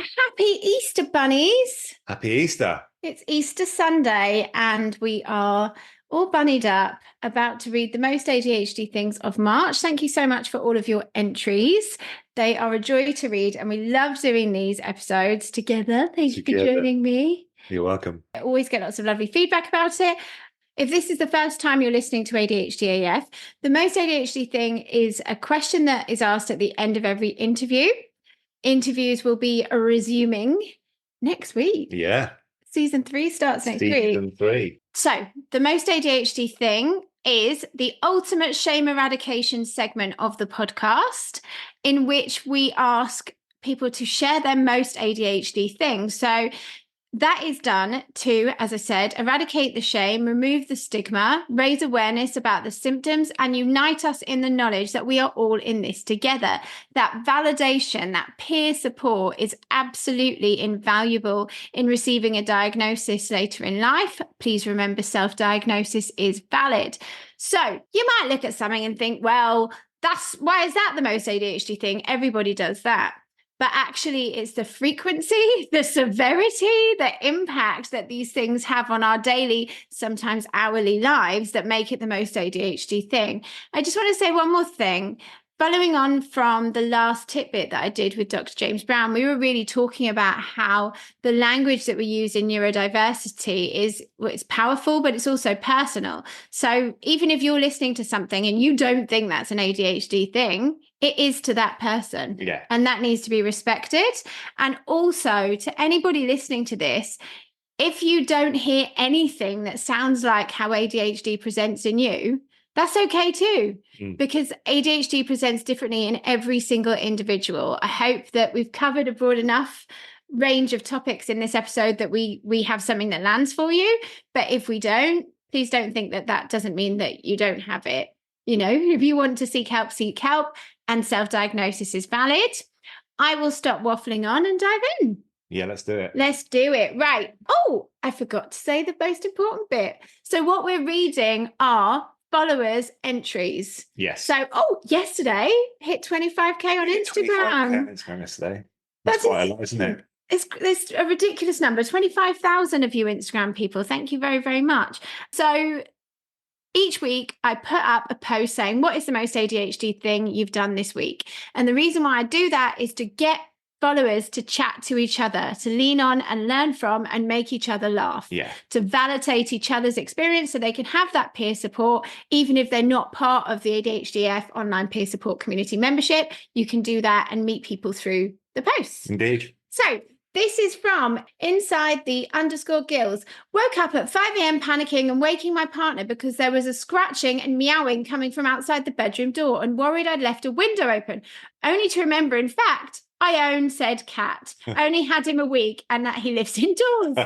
Happy Easter bunnies. Happy Easter. It's Easter Sunday and we are all bunnied up about to read the most ADHD things of March. Thank you so much for all of your entries. They are a joy to read and we love doing these episodes together. Thank you for joining me. You're welcome. I always get lots of lovely feedback about it. If this is the first time you're listening to ADHD AF, the most ADHD thing is a question that is asked at the end of every interview. Interviews will be resuming next week. Yeah. Season 3 starts next week. Season 3. So the most ADHD thing is the ultimate shame eradication segment of the podcast, in which we ask people to share their most ADHD thing. So that is done to, as I said, eradicate the shame, remove the stigma, raise awareness about the symptoms, and unite us in the knowledge that we are all in this together. That validation, that peer support is absolutely invaluable in receiving a diagnosis later in life. Please remember, self-diagnosis is valid. So you might look at something and think, well, why is that the most ADHD thing? Everybody does that. But actually, it's the frequency, the severity, the impact that these things have on our daily, sometimes hourly lives that make it the most ADHD thing. I just want to say one more thing. Following on from the last tidbit that I did with Dr. James Brown, we were really talking about how the language that we use in neurodiversity it's powerful, but it's also personal. So even if you're listening to something and you don't think that's an ADHD thing, it is to that person. Yeah. And that needs to be respected. And also to anybody listening to this, if you don't hear anything that sounds like how ADHD presents in you, that's okay too, because ADHD presents differently in every single individual. I hope that we've covered a broad enough range of topics in this episode that we have something that lands for you. But if we don't, please don't think that that doesn't mean that you don't have it. You know, if you want to seek help, and self-diagnosis is valid. I will stop waffling on and dive in. Yeah, let's do it. Let's do it. Right. Oh, I forgot to say the most important bit. So what we're reading are followers' entries. Yes. So, yesterday hit 25k on Instagram. 25K on Instagram yesterday. That's quite a lot, isn't it? It's a ridiculous number. 25,000 of you Instagram people. Thank you very, very much. So each week I put up a post saying, what is the most ADHD thing you've done this week? And the reason why I do that is to get followers to chat to each other, to lean on and learn from and make each other laugh, to validate each other's experience so they can have that peer support. Even if they're not part of the ADHDAF online peer support community membership, you can do that and meet people through the posts. Indeed. So this is from Inside the _Gills. Woke up at 5 a.m. panicking and waking my partner because there was a scratching and meowing coming from outside the bedroom door and worried I'd left a window open, only to remember, in fact, I own said cat. I only had him a week and that he lives indoors.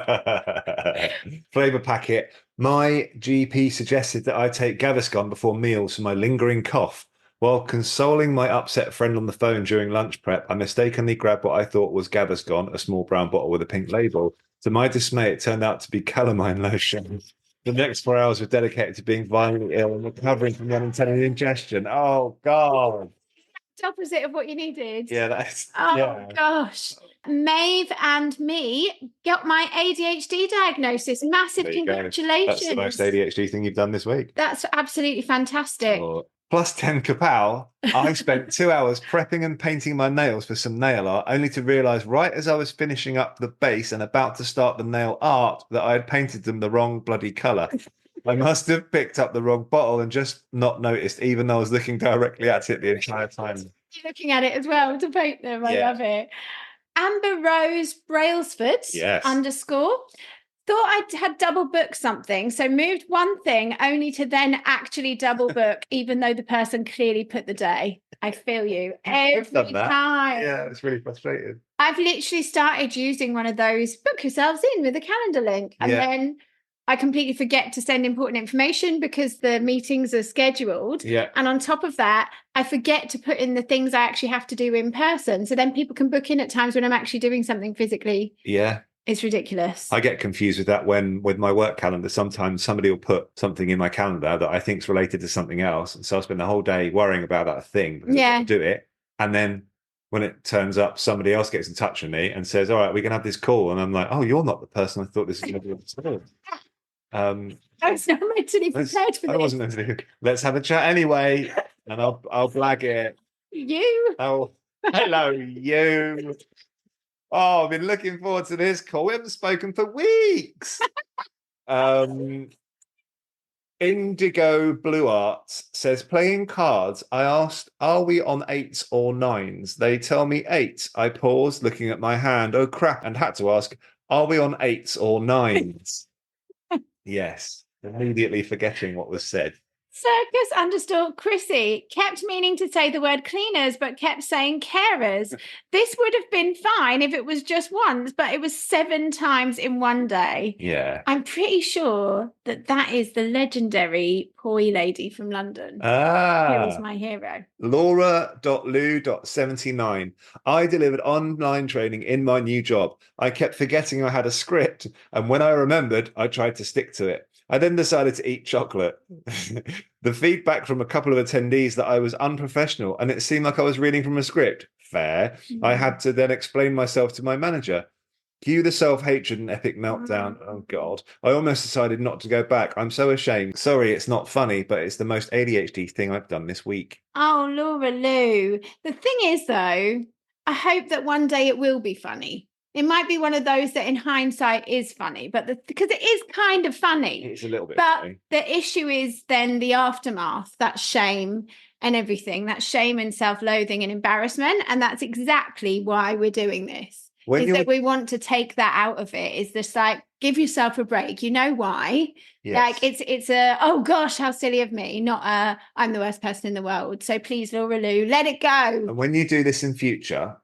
Flavour packet. My GP suggested that I take Gaviscon before meals for my lingering cough. While consoling my upset friend on the phone during lunch prep, I mistakenly grabbed what I thought was Gaviscon, a small brown bottle with a pink label. To my dismay, it turned out to be calamine lotion. The next 4 hours were dedicated to being violently ill and recovering from the unintended ingestion. Oh, God. Opposite of what you needed. Yeah, that's. Gosh. Maeve and me got my ADHD diagnosis. Massive congratulations. That's the most ADHD thing you've done this week. That's absolutely fantastic. Plus 10 kapow. I spent 2 hours prepping and painting my nails for some nail art, only to realise right as I was finishing up the base and about to start the nail art that I had painted them the wrong bloody colour. I must have picked up the wrong bottle and just not noticed, even though I was looking directly at it the entire time. You're looking at it as well to paint them. I love it. Amber Rose Brailsford _ thought I had double booked something, so moved one thing only to then actually double book, even though the person clearly put the day. I feel you every time. Yeah, it's really frustrating. I've literally started using one of those book yourselves in with a calendar link, and then I completely forget to send important information because the meetings are scheduled. Yeah. And on top of that, I forget to put in the things I actually have to do in person. So then people can book in at times when I'm actually doing something physically. Yeah. It's ridiculous. I get confused with that with my work calendar. Sometimes somebody will put something in my calendar that I think is related to something else. And so I'll spend the whole day worrying about that thing. Because I do it. And then when it turns up, somebody else gets in touch with me and says, all right, we can have this call. And I'm like, oh, you're not the person I thought this was going to be. I was not mentally prepared for this. I wasn't mentally. Let's have a chat anyway, and I'll blag it. You. Oh, hello, you. Oh, I've been looking forward to this call. We haven't spoken for weeks. Indigo Blue Arts says, playing cards. I asked, are we on 8s or 9s? They tell me 8. I paused, looking at my hand. Oh, crap. And had to ask, are we on 8s or 9s? Yes. Immediately forgetting what was said. Circus_Chrissy kept meaning to say the word cleaners, but kept saying carers. This would have been fine if it was just once, but it was 7 times in one day. Yeah. I'm pretty sure that is the legendary Poi lady from London. Ah. Who was my hero. Laura.Lou.79. I delivered online training in my new job. I kept forgetting I had a script, and when I remembered, I tried to stick to it. I then decided to eat chocolate. The feedback from a couple of attendees that I was unprofessional and it seemed like I was reading from a script. Fair. I had to then explain myself to my manager. Cue the self-hatred and epic meltdown. Oh, God. I almost decided not to go back. I'm so ashamed. Sorry, it's not funny, but it's the most ADHD thing I've done this week. Oh, Laura Lou. The thing is, though, I hope that one day it will be funny. It might be one of those that in hindsight is funny, but because it is kind of funny. It's a little bit But funny. The issue is then the aftermath, that shame and everything, that shame and self-loathing and embarrassment. And that's exactly why we're doing this. That we want to take that out of it. Is just like, give yourself a break. You know why? Yes. Like it's a, oh gosh, how silly of me, not a, I'm the worst person in the world. So please, Laura Lou, let it go. And when you do this in future,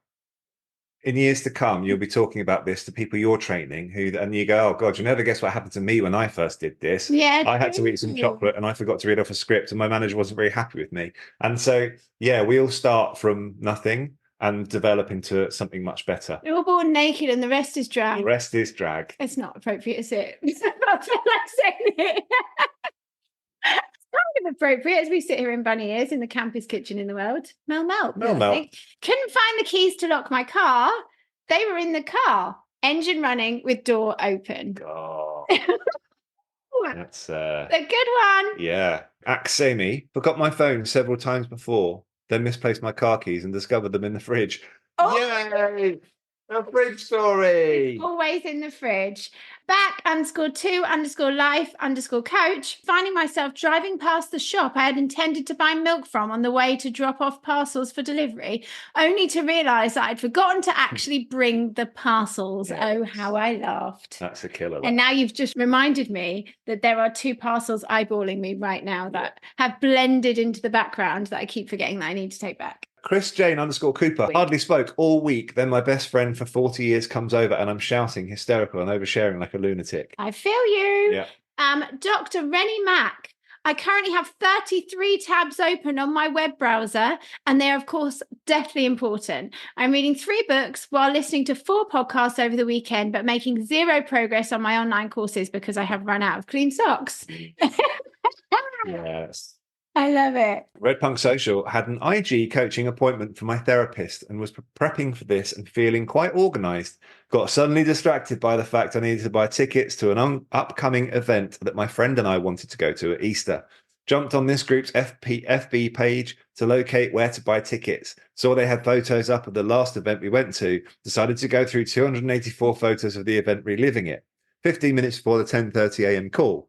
in years to come, you'll be talking about this to people you're training and you go, oh God, you never guess what happened to me when I first did this. Yeah, I had to eat some chocolate and I forgot to read off a script and my manager wasn't very happy with me. And so, yeah, we all start from nothing and develop into something much better. We're all born naked and the rest is drag. The rest is drag. It's not appropriate, is it? I feel like saying it. It's kind of appropriate as we sit here in bunny ears in the campest kitchen in the world. Mel. Couldn't find the keys to lock my car. They were in the car. Engine running with door open. Oh. That's a good one. Yeah. Aksemi forgot my phone several times before, then misplaced my car keys and discovered them in the fridge. Oh. Yay! A fridge story. Always in the fridge. Back_2_life_coach. Finding myself driving past the shop I had intended to buy milk from on the way to drop off parcels for delivery, only to realise that I'd forgotten to actually bring the parcels. Yes. Oh, how I laughed. That's a killer. And now you've just reminded me that there are 2 parcels eyeballing me right now that have blended into the background that I keep forgetting that I need to take back. Chris Jane_Cooper hardly spoke all week. Then my best friend for 40 years comes over and I'm shouting, hysterical and oversharing like a lunatic. I feel you. Yeah. Dr. Rennie Mack. I currently have 33 tabs open on my web browser, and they're, of course, deathly important. I'm reading 3 books while listening to 4 podcasts over the weekend, but making 0 progress on my online courses because I have run out of clean socks. Yes. I love it. Red Punk Social had an IG coaching appointment for my therapist and was prepping for this and feeling quite organised. Got suddenly distracted by the fact I needed to buy tickets to an upcoming event that my friend and I wanted to go to at Easter. Jumped on this group's FB page to locate where to buy tickets. Saw they had photos up of the last event we went to. Decided to go through 284 photos of the event reliving it. 15 minutes before the 10:30 a.m. call.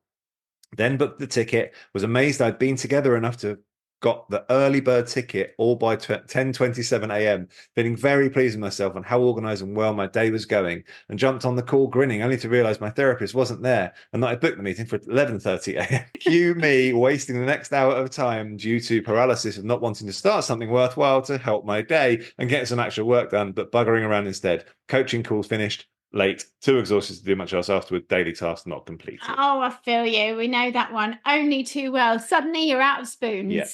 Then booked the ticket, was amazed I'd been together enough to got the early bird ticket all by 10:27 a.m. Feeling very pleased with myself and how organised and well my day was going, and jumped on the call grinning only to realise my therapist wasn't there and that I booked the meeting for 11:30 a.m. Cue me wasting the next hour of time due to paralysis of not wanting to start something worthwhile to help my day and get some actual work done, but buggering around instead. Coaching calls finished. Late, too exhausted to do much else afterward, daily tasks not completed. Oh, I feel you. We know that one only too well. Suddenly you're out of spoons. Yeah.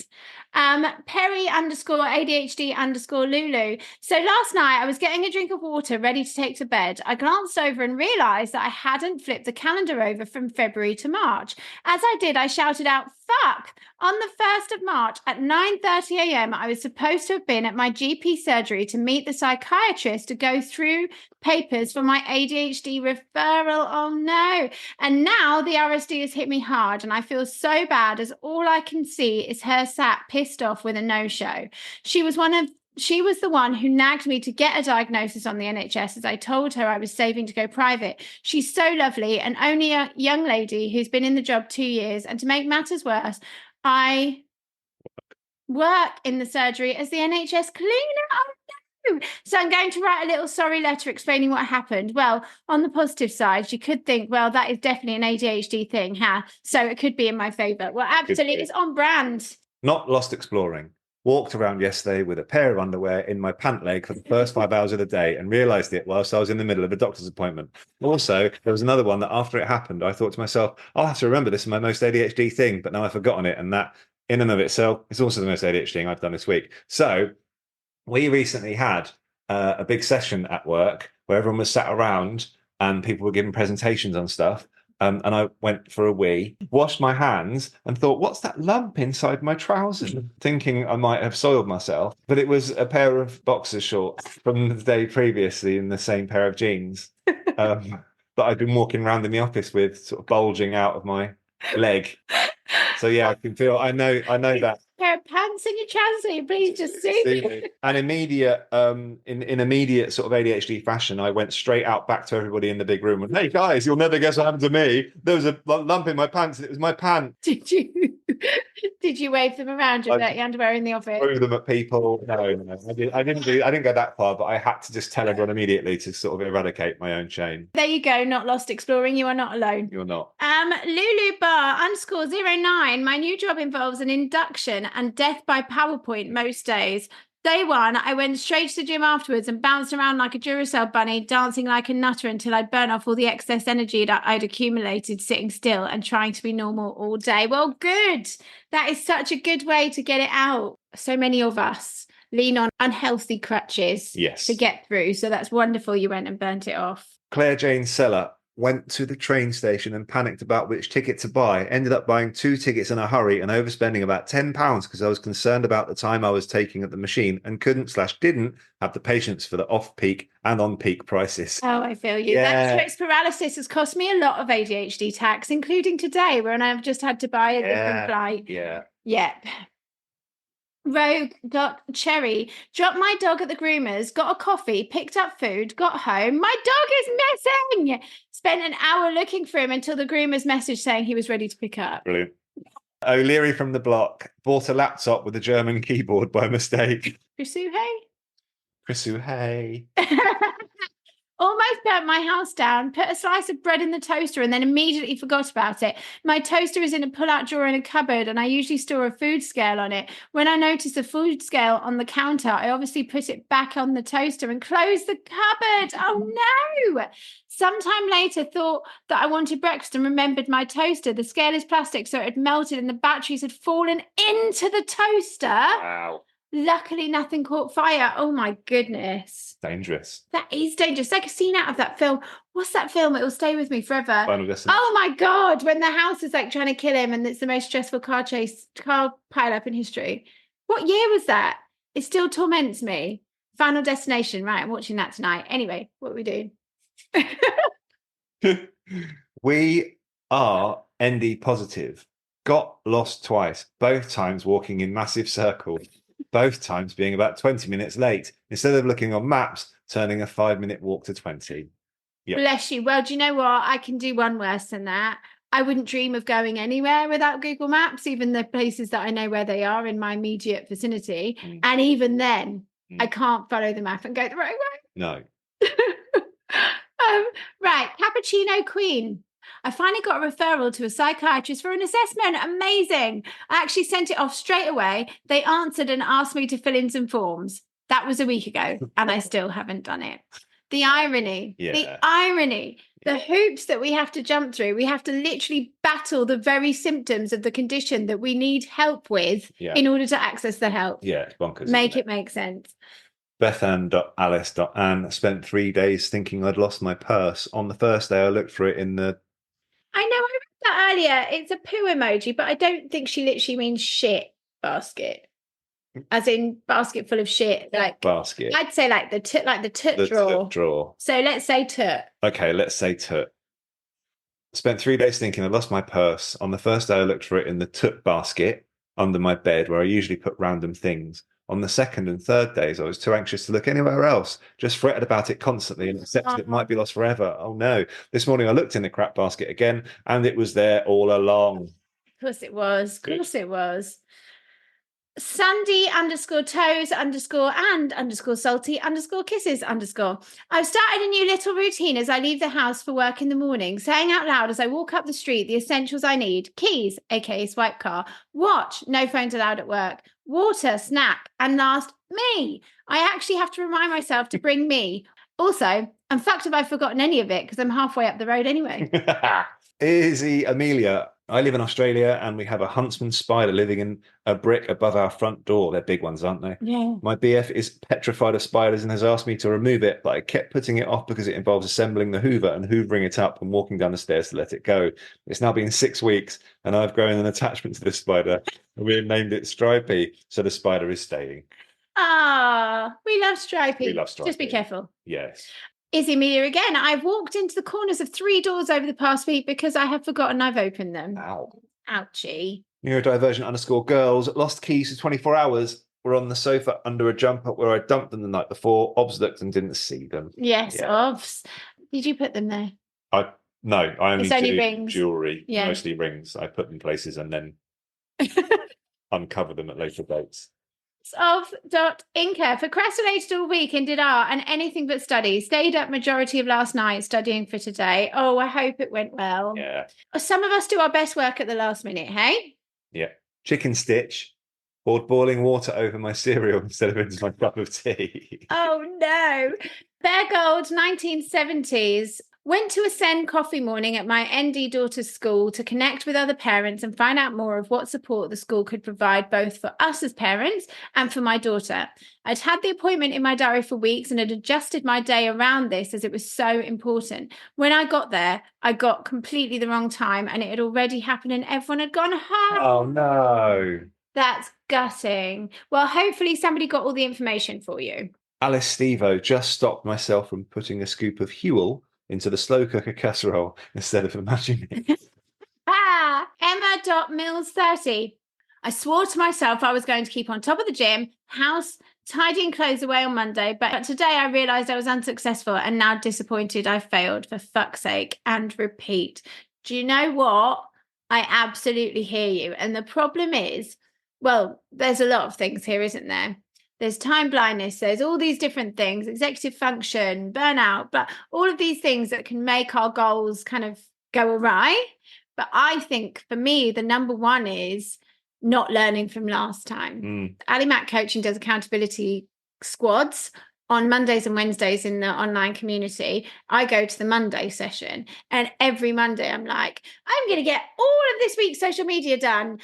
Perry_ADHD_Lulu. So last night I was getting a drink of water ready to take to bed. I glanced over and realised that I hadn't flipped the calendar over from February to March. As I did, I shouted out, fuck? On the 1st of March at 9:30 a.m., I was supposed to have been at my GP surgery to meet the psychiatrist to go through papers for my ADHD referral. Oh no. And now the RSD has hit me hard and I feel so bad as all I can see is her sat pissed off with a no-show. She was the one who nagged me to get a diagnosis on the NHS as I told her I was saving to go private. She's so lovely and only a young lady who's been in the job 2 years. And to make matters worse, I work in the surgery as the NHS cleaner. Oh, no. So I'm going to write a little sorry letter explaining what happened. Well, on the positive side, you could think, well, that is definitely an ADHD thing, huh? So it could be in my favour. Well, absolutely, it's on brand. Not lost exploring. Walked around yesterday with a pair of underwear in my pant leg for the first 5 hours of the day and realised it whilst I was in the middle of a doctor's appointment. Also, there was another one that after it happened, I thought to myself, I'll have to remember this is my most ADHD thing, but now I've forgotten it. And that in and of itself is also the most ADHD thing I've done this week. So we recently had a big session at work where everyone was sat around and people were giving presentations on stuff. And I went for a wee, washed my hands and thought, what's that lump inside my trousers? Thinking I might have soiled myself. But it was a pair of boxer shorts from the day previously in the same pair of jeans that I'd been walking around in the office with sort of bulging out of my leg. So yeah, I can feel, I know that. Pair of pants in your trousers, so you please just see. And immediate, in immediate sort of ADHD fashion, I went straight out back to everybody in the big room and, hey guys, you'll never guess what happened to me. There was a lump in my pants and it was my pant. Did you wave them around your dirty underwear in the office? Threw them at people. No, I didn't go that far, but I had to just tell everyone immediately to sort of eradicate my own shame. There you go, not lost exploring. You are not alone. You're not. Lulu Bar _09. My new job involves an induction and death by PowerPoint most days. Day one, I went straight to the gym afterwards and bounced around like a Duracell bunny, dancing like a nutter until I'd burn off all the excess energy that I'd accumulated sitting still and trying to be normal all day. Well, good. That is such a good way to get it out. So many of us lean on unhealthy crutches to get through. So that's wonderful you went and burnt it off. Claire Jane Seller went to the train station and panicked about which ticket to buy. Ended up buying 2 tickets in a hurry and overspending about £10 because I was concerned about the time I was taking at the machine and couldn't/didn't have the patience for the off-peak and on-peak prices. Oh, I feel you. Yeah. That trip's paralysis has cost me a lot of ADHD tax, including today when I've just had to buy a different flight. Yeah. Yep. Rogue.Cherry, dropped my dog at the groomer's, got a coffee, picked up food, got home. My dog is missing. Spent an hour looking for him until the groomer's message saying he was ready to pick up. Brilliant. O'Leary from the block bought a laptop with a German keyboard by mistake. Chrisu, Almost burnt my house down, put a slice of bread in the toaster and then immediately forgot about it. My toaster is in a pull-out drawer in a cupboard and I usually store a food scale on it. When I noticed the food scale on the counter, I obviously put it back on the toaster and closed the cupboard. Oh no! Sometime later, thought that I wanted breakfast and remembered my toaster. The scale is plastic, so it had melted and the batteries had fallen into the toaster. Wow. Luckily, nothing caught fire. Oh, my goodness. Dangerous. That is dangerous. Like a scene out of that film. What's that film? It will stay with me forever. Final Destination. Oh, my God. When the house is like trying to kill him and it's the most stressful car pile-up in history. What year was that? It still torments me. Final Destination. Right, I'm watching that tonight. Anyway, what are we doing? We are ND positive. Got lost twice, both times walking in massive circles. Both times being about 20 minutes late. Instead of looking on maps, turning a 5-minute walk to 20. Yep. Bless you. Well, do you know what? I can do one worse than that. I wouldn't dream of going anywhere without Google Maps, even the places that I know where they are in my immediate vicinity. And even then, I can't follow the map and go the right way. No. Right. Cappuccino Queen. I finally got a referral to a psychiatrist for an assessment. Amazing. I actually sent it off straight away. They answered and asked me to fill in some forms. That was a week ago, and I still haven't done it. The irony, the hoops that we have to jump through. We have to literally battle the very symptoms of the condition that we need help with in order to access the help. Yeah, it's bonkers. Make it make sense. Bethann.alice.ann spent 3 days thinking I'd lost my purse. On the first day, I looked for it in the... I know, I read that earlier, it's a poo emoji, but I don't think she literally means shit basket, as in basket full of shit. Like basket. I'd say like the toot The drawer. toot drawer. So let's say toot. Okay, let's say toot. Spent 3 days thinking I lost my purse. On the first day, I looked for it in the toot basket under my bed, where I usually put random things. On the second and third days, I was too anxious to look anywhere else, just fretted about it constantly and accepted it might be lost forever. Oh no. This morning, I looked in the crap basket again, and it was there all along. Of course it was. Of course it was. Sandy _toes _ salty _kisses _ I've started a new little routine as I leave the house for work in the morning, saying out loud as I walk up the street the essentials I need: keys, aka swipe car, watch, no phones allowed at work, water, snack, and last, me. I actually have to remind myself to bring me. Also, I'm fucked if I've forgotten any of it because I'm halfway up the road anyway. Izzy Amelia. I live in Australia and we have a huntsman spider living in a brick above our front door. They're big ones, aren't they? Yeah. My BF is petrified of spiders and has asked me to remove it, but I kept putting it off because it involves assembling the hoover and hoovering it up and walking down the stairs to let it go. It's now been 6 weeks and I've grown an attachment to this spider and we've named it Stripey, so the spider is staying. Ah, we love Stripey. We love Stripey. Just be careful. Yes. Izzy Amelia again. I've walked into the corners of 3 doors over the past week because I have forgotten I've opened them. Ow. Ouchie. Neurodivergent _ girls. Lost keys for 24 hours. Were on the sofa under a jumper where I dumped them the night before. Obs looked and didn't see them. Yes, Yeah. Obs. Did you put them there? No, I only do rings. jewellery, Yeah. mostly rings. I put them places and then uncover them at later dates. Of.Inca procrastinated all week and did art and anything but study. Stayed up majority of last night studying for today. Oh, I hope it went well. Yeah. Some of us do our best work at the last minute, hey? Yeah. Chicken Stitch. Poured boiling water over my cereal instead of into my cup of tea. Oh no. Bear Gold 1970s. Went to a Sen coffee morning at my ND daughter's school to connect with other parents and find out more of what support the school could provide both for us as parents and for my daughter. I'd had the appointment in my diary for weeks and had adjusted my day around this as it was so important. When I got there, I got completely the wrong time and it had already happened and everyone had gone home. Oh no. That's gutting. Well, hopefully somebody got all the information for you. Alice Stevo. Just stopped myself from putting a scoop of Huel into the slow cooker casserole instead of imagining it. Emma.Mills30. I swore to myself I was going to keep on top of the gym, house, tidying clothes away on Monday, but today I realised I was unsuccessful and now disappointed I failed, for fuck's sake, and repeat. Do you know what? I absolutely hear you. And the problem is, well, there's a lot of things here, isn't there? There's time blindness, there's all these different things, executive function, burnout, but all of these things that can make our goals kind of go awry. But I think for me, the number one is not learning from last time. Ali Mac Coaching does accountability squads on Mondays and Wednesdays in the online community. I go to the Monday session and every Monday I'm like, I'm going to get all of this week's social media done.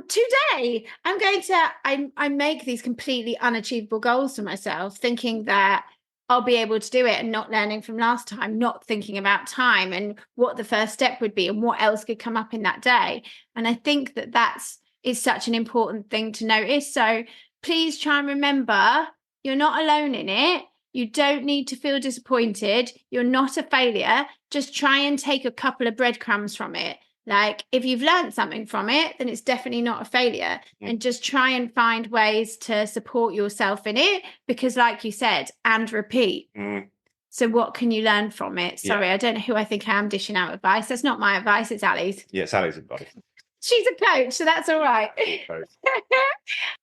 Today I'm going to, I make these completely unachievable goals for myself, thinking that I'll be able to do it and not learning from last time, not thinking about time and what the first step would be and what else could come up in that day. And I think that is such an important thing to notice. So please try and remember, you're not alone in it. You don't need to feel disappointed. You're not a failure. Just try and take a couple of breadcrumbs from it. Like if you've learned something from it, then it's definitely not a failure. And just try and find ways to support yourself in it. Because like you said, and repeat. So what can you learn from it? Sorry, I don't know who I think I am dishing out advice. That's not my advice. It's Ali's. Yeah, it's Ali's advice. She's a coach, so that's all right.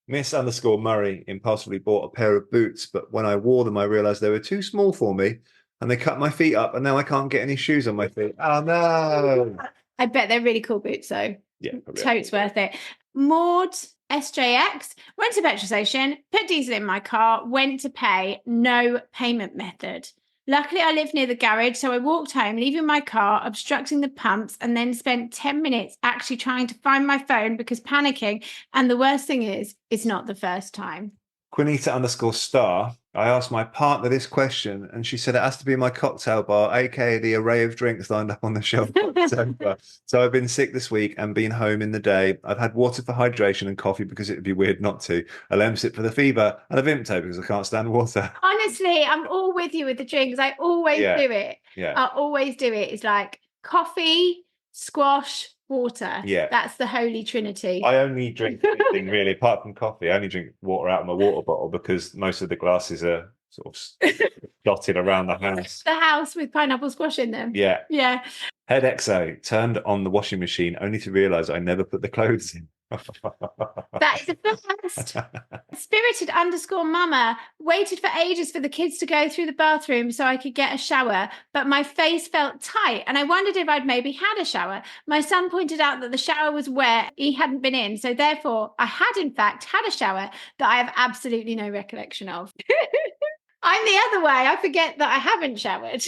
Miss _Murray impulsively bought a pair of boots, but when I wore them, I realised they were too small for me and they cut my feet up and now I can't get any shoes on my feet. Oh, no. I bet they're really cool boots, though. Yeah. Totes worth it. Maud SJX went to petrol station, put diesel in my car, went to pay, no payment method. Luckily, I live near the garage, so I walked home, leaving my car, obstructing the pumps, and then spent 10 minutes actually trying to find my phone because panicking. And the worst thing is, it's not the first time. Quinita_star. I asked my partner this question, and she said it has to be my cocktail bar, aka the array of drinks lined up on the shelf. So I've been sick this week and been home in the day. I've had water for hydration and coffee because it would be weird not to. A Lemsip for the fever, and a Vimto because I can't stand water. Honestly, I'm all with you with the drinks. I always do it. Yeah. I always do it. It's like coffee, squash, water. Yeah. That's the holy trinity. I only drink anything really, apart from coffee. I only drink water out of my water bottle because most of the glasses are sort of dotted around the house. The house with pineapple squash in them. Yeah. Yeah. Head XO turned on the washing machine only to realise I never put the clothes in. That is a first. Spirited_mama waited for ages for the kids to go through the bathroom so I could get a shower, but my face felt tight and I wondered if I'd maybe had a shower. My son pointed out that the shower was wet, he hadn't been in, so therefore I had in fact had a shower that I have absolutely no recollection of. I'm the other way. I forget that I haven't showered.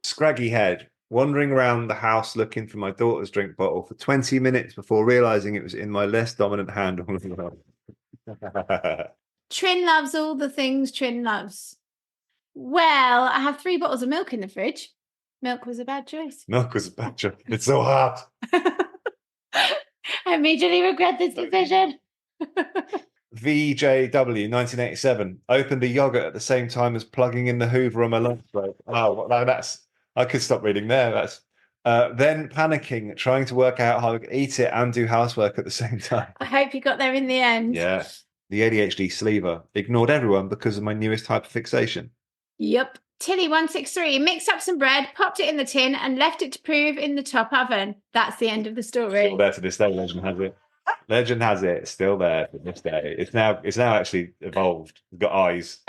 Scraggy head, wandering around the house looking for my daughter's drink bottle for 20 minutes before realising it was in my less dominant hand. Trin loves all the things Trin loves. Well, I have 3 bottles of milk in the fridge. Milk was a bad choice. Milk was a bad choice. It's so hard. I immediately regret this decision. VJW 1987 opened a yogurt at the same time as plugging in the Hoover on my lunch break. Oh, well, that's I could stop reading there. That's then panicking, trying to work out how to eat it and do housework at the same time. I hope you got there in the end. Yeah. The ADHD sleever ignored everyone because of my newest hyperfixation. Yep. Tilly163 mixed up some bread, popped it in the tin, and left it to prove in the top oven. That's the end of the story. Still there to this day. Legend has it. Legend has it. It's still there to this day. It's now actually evolved. It's got eyes.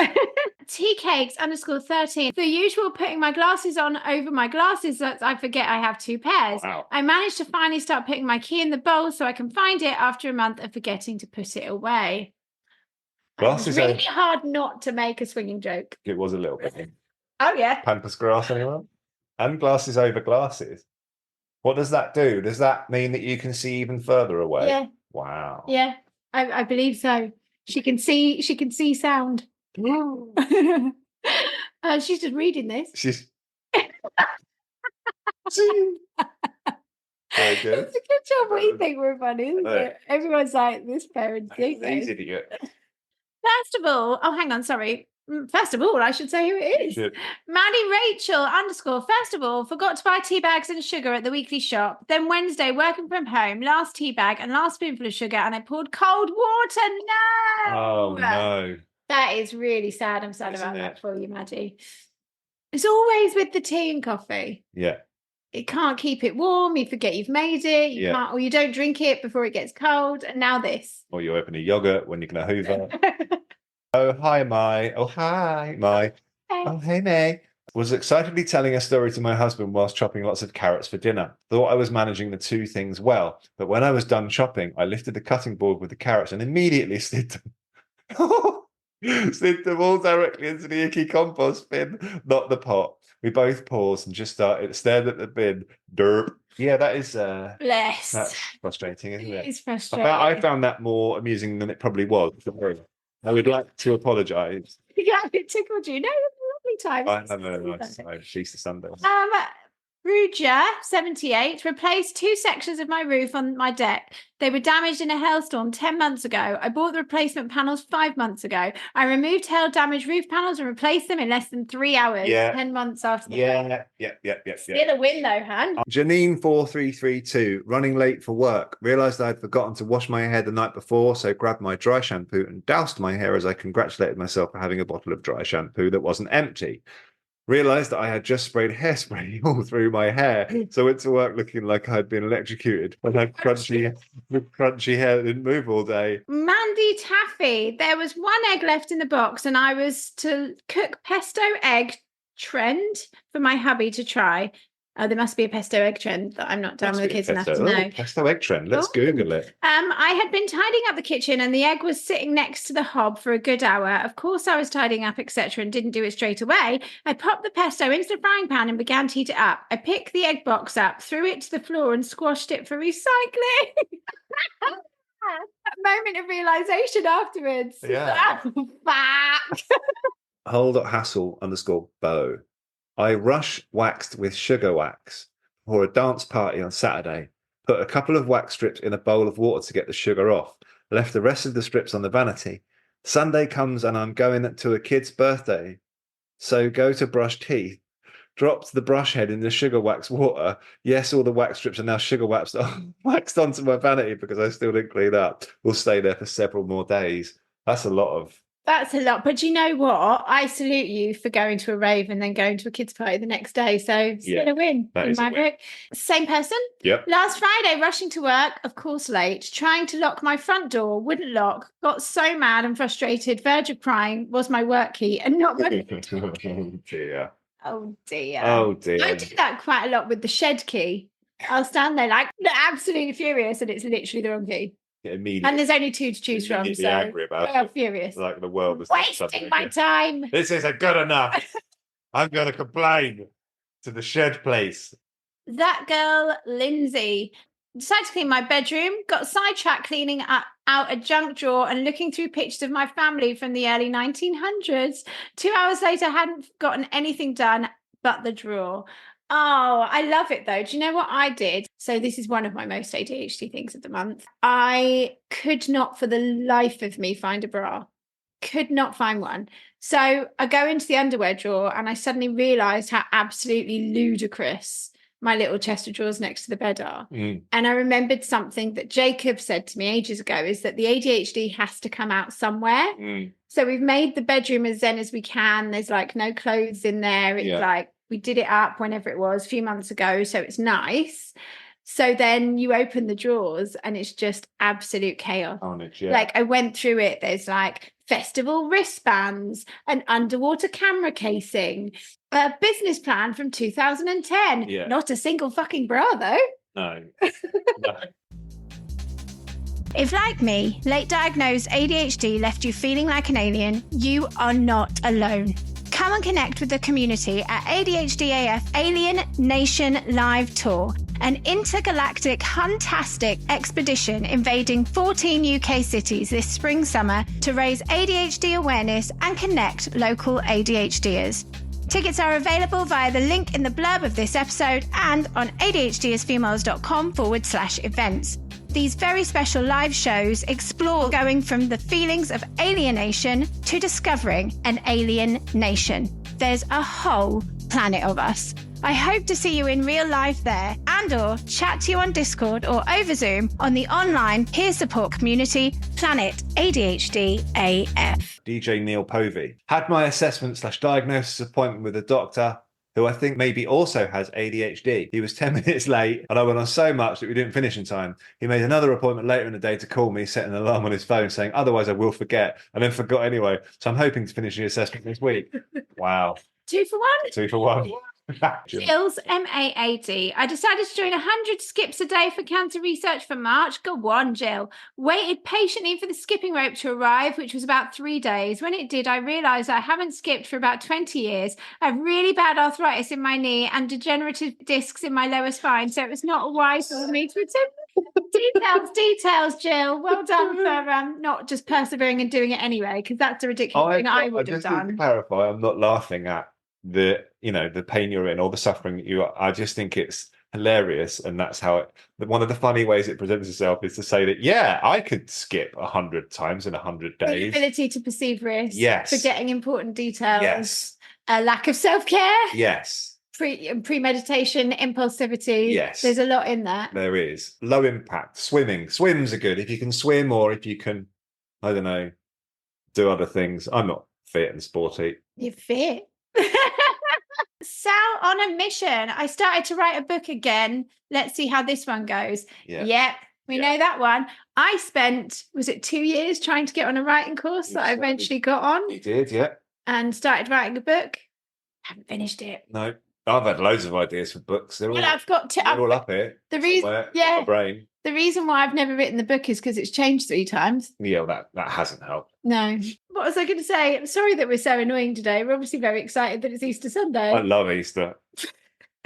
Teacakes_13. The usual putting my glasses on over my glasses that I forget I have 2 pairs. Wow. I managed to finally start putting my key in the bowl so I can find it after a month of forgetting to put it away. Glasses It's really hard not to make a swinging joke. It was a little bit. Oh, yeah. Pampas grass, anyone? And glasses over glasses. What does that do? Does that mean that you can see even further away? Yeah. Wow. Yeah, I believe so. She can see sound. She's just reading this. She's very good. It's a good job we think we're funny, isn't it? Everyone's like, this parent's doing this. These idiot. First of all, oh, hang on, sorry. First of all, I should say who it is. Maddie Rachel _ first of all, forgot to buy tea bags and sugar at the weekly shop. Then Wednesday, working from home, last tea bag and last spoonful of sugar, and I poured cold water. No! Oh, no. That is really sad. I'm sad about that for you, Maddie. It's always with the tea and coffee. Yeah. You can't keep it warm. You forget you've made it. You can't, or you don't drink it before it gets cold. And now this. Or you open a yogurt when you're going to hoover. Oh, hi, Mai. Oh, hi, Mai. Hey. Oh, hey, May. Was excitedly telling a story to my husband whilst chopping lots of carrots for dinner. Thought I was managing the 2 things well. But when I was done chopping, I lifted the cutting board with the carrots and immediately slid them. Slid them all directly into the icky compost bin, not the pot. We both paused and just stared at the bin. Derp. Yeah, that is Bless. That's frustrating, isn't it? It's frustrating. I found that more amusing than it probably was. I would like to apologise. Yeah, it tickled you. No, it was a lovely time. No. She's the Sunday. Ruja 78 replaced 2 sections of my roof on my deck. They were damaged in a hailstorm 10 months ago. I bought the replacement panels 5 months ago. I removed hail-damaged roof panels and replaced them in less than 3 hours. 10 months after the fact. Still a win though, Han. Janine 4332, running late for work. Realised I'd forgotten to wash my hair the night before, so grabbed my dry shampoo and doused my hair as I congratulated myself for having a bottle of dry shampoo that wasn't empty. Realised that I had just sprayed hairspray all through my hair, so went to work looking like I'd been electrocuted. I had crunchy hair that didn't move all day. Mandy Taffy, there was 1 egg left in the box and I was to cook pesto egg trend for my hubby to try. There must be a pesto egg trend that I'm not done with the kids enough to know. Pesto egg trend. Let's Google it. I had been tidying up the kitchen and the egg was sitting next to the hob for a good hour. Of course, I was tidying up, etc., and didn't do it straight away. I popped the pesto into the frying pan and began to heat it up. I picked the egg box up, threw it to the floor and squashed it for recycling. That moment of realization afterwards. Yeah. Oh, fuck. Hold.hassle_bow. I rush waxed with sugar wax for a dance party on Saturday. Put a couple of wax strips in a bowl of water to get the sugar off. Left the rest of the strips on the vanity. Sunday comes and I'm going to a kid's birthday. So go to brush teeth. Dropped the brush head in the sugar wax water. Yes, all the wax strips are now sugar waxed onto my vanity because I still didn't clean up. We'll stay there for several more days. That's a lot of... That's a lot. But you know what? I salute you for going to a rave and then going to a kids' party the next day. So still a win in my book. Same person. Yep. Last Friday, rushing to work, of course late, trying to lock my front door, wouldn't lock, got so mad and frustrated, verge of crying, was my work key and not my... dear. Oh dear. Oh dear. I did that quite a lot with the shed key. I'll stand there like absolutely furious and it's literally the wrong key. Immediately. And there's only two to choose from, so angry about I'm it. furious. Like the world is wasting my time. This isn't good enough. I'm going to complain to the shed place. That girl, Lindsay, decided to clean my bedroom, got sidetracked cleaning out a junk drawer and looking through pictures of my family from the early 1900s. 2 hours later, hadn't gotten anything done but the drawer. Oh, I love it though. Do you know what I did? So this is one of my most ADHD things of the month. I could not for the life of me find a bra. Could not find one. So I go into the underwear drawer and I suddenly realised how absolutely ludicrous my little chest of drawers next to the bed are. And I remembered something that Jacob said to me ages ago, is that the ADHD has to come out somewhere. So we've made the bedroom as zen as we can. There's like no clothes in there. It's like we did it up whenever it was, a few months ago. So it's nice. So then you open the drawers and it's just absolute chaos. Like I went through it. There's like festival wristbands, an underwater camera casing, a business plan from 2010. Not a single fucking bra though. No. If, like me, late diagnosed ADHD left you feeling like an alien, you are not alone. Come and connect with the community at ADHDAF Alien Nation Live Tour, an intergalactic, huntastic expedition invading 14 UK cities this spring-summer to raise ADHD awareness and connect local ADHDers. Tickets are available via the link in the blurb of this episode and on ADHDersFemales.com/events. These very special live shows explore going from the feelings of alienation to discovering an alien nation. There's a whole planet of us. I hope to see you in real life there and or chat to you on Discord or over Zoom on the online peer support community Planet ADHD AF. DJ Neil Povey. Had my assessment/diagnosis appointment with a doctor who I think maybe also has ADHD. He was 10 minutes late and I went on so much that we didn't finish in time. He made another appointment later in the day to call me, set an alarm on his phone saying, otherwise I will forget, and then forgot anyway. So I'm hoping to finish the assessment this week. Wow. 2 for 1? 2 for 1. Jill's MAAD. I decided to join 100 skips a day for cancer research for March. Go on, Jill. Waited patiently for the skipping rope to arrive, which was about 3 days. When it did, I realised I haven't skipped for about 20 years. I have really bad arthritis in my knee and degenerative discs in my lower spine, so it was not wise for me to attempt. Details, Jill. Well done for not just persevering and doing it anyway, because that's a ridiculous thing I would have done. To clarify, I'm not laughing at the pain you're in or the suffering that you are. I just think it's hilarious, and that's how it. One of the funny ways it presents itself is to say that I could skip 100 times in 100 days. The ability to perceive risk, forgetting important details, a lack of self-care, premeditation, impulsivity. There's a lot in that. There is. Low impact. Swims are good if you can swim, or if you can, I don't know, do other things. I'm not fit and sporty. You're fit. Sal on a mission. I started to write a book again. Let's see how this one goes. Yep, we know that one. I spent, was it 2 years trying to get on a writing course that I eventually got on? You did, and started writing a book. Haven't finished it. No, I've had loads of ideas for books. They're all, I've got to. They're all up here. The reason, my brain. The reason why I've never written the book is because it's changed 3 times. Yeah, that hasn't helped. No. What was I going to say? I'm sorry that we're so annoying today. We're obviously very excited that it's Easter Sunday. I love Easter.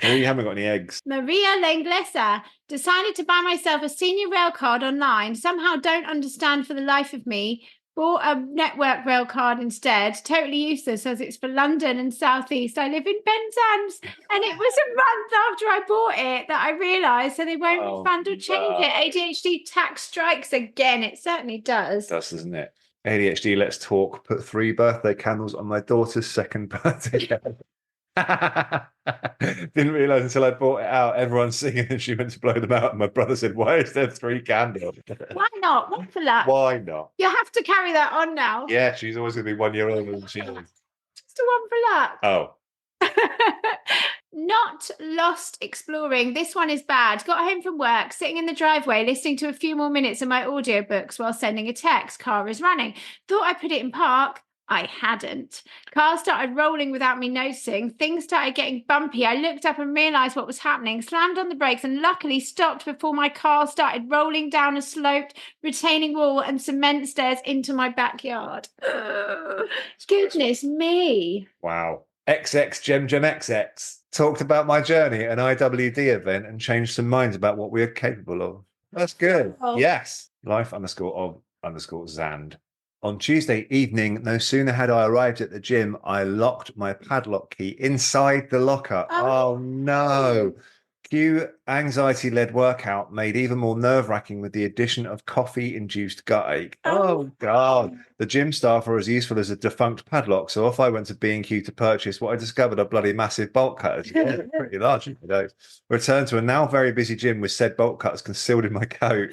Oh, you haven't got any eggs. Maria Lenglesa, decided to buy myself a senior rail card online. Somehow don't understand for the life of me. Bought a network rail card instead. Totally useless as it's for London and South East. I live in Penzance. And it was a month after I bought it that I realised, so they won't refund or change it. ADHD tax strikes again. It certainly does. It does, doesn't it? ADHD, let's talk. Put 3 birthday candles on my daughter's 2nd birthday. Didn't realise until I bought it out. Everyone's singing and she went to blow them out. And my brother said, why is there 3 candles? Why not? One for luck. Why not? You have to carry that on now. Yeah, she's always going to be 1 year older than she is. Just a one for luck. Oh. Not lost exploring. This one is bad. Got home from work, sitting in the driveway, listening to a few more minutes of my audiobooks while sending a text. Car is running. Thought I put it in park. I hadn't. Car started rolling without me noticing. Things started getting bumpy. I looked up and realised what was happening, slammed on the brakes and luckily stopped before my car started rolling down a sloped retaining wall and cement stairs into my backyard. Goodness me. Wow. XX Gem XX talked about my journey at an IWD event and changed some minds about what we are capable of. That's good. Oh. Yes. Life_of_Zand. On Tuesday evening, no sooner had I arrived at the gym, I locked my padlock key inside the locker. Oh no. Cue anxiety-led workout made even more nerve-wracking with the addition of coffee-induced gut ache. Oh God. The gym staff are as useful as a defunct padlock, so off I went to B&Q to purchase what I discovered are bloody massive bolt cutters. Yeah, pretty large, aren't they? Returned to a now very busy gym with said bolt cutters concealed in my coat.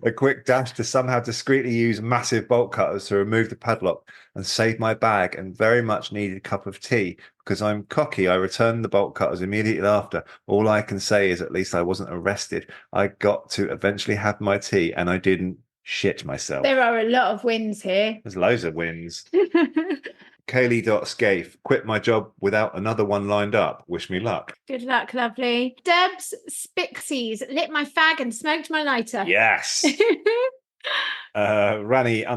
A quick dash to somehow discreetly use massive bolt cutters to remove the padlock and save my bag and very much needed cup of tea. Because I'm cocky, I returned the bolt cutters immediately after. All I can say is at least I wasn't arrested. I got to eventually have my tea and I didn't shit myself. There are a lot of wins here. There's loads of wins. Kaylee.Scaife, quit my job without another one lined up. Wish me luck. Good luck, lovely. Debs Spixies, lit my fag and smoked my lighter. Yes. Rani_SVH,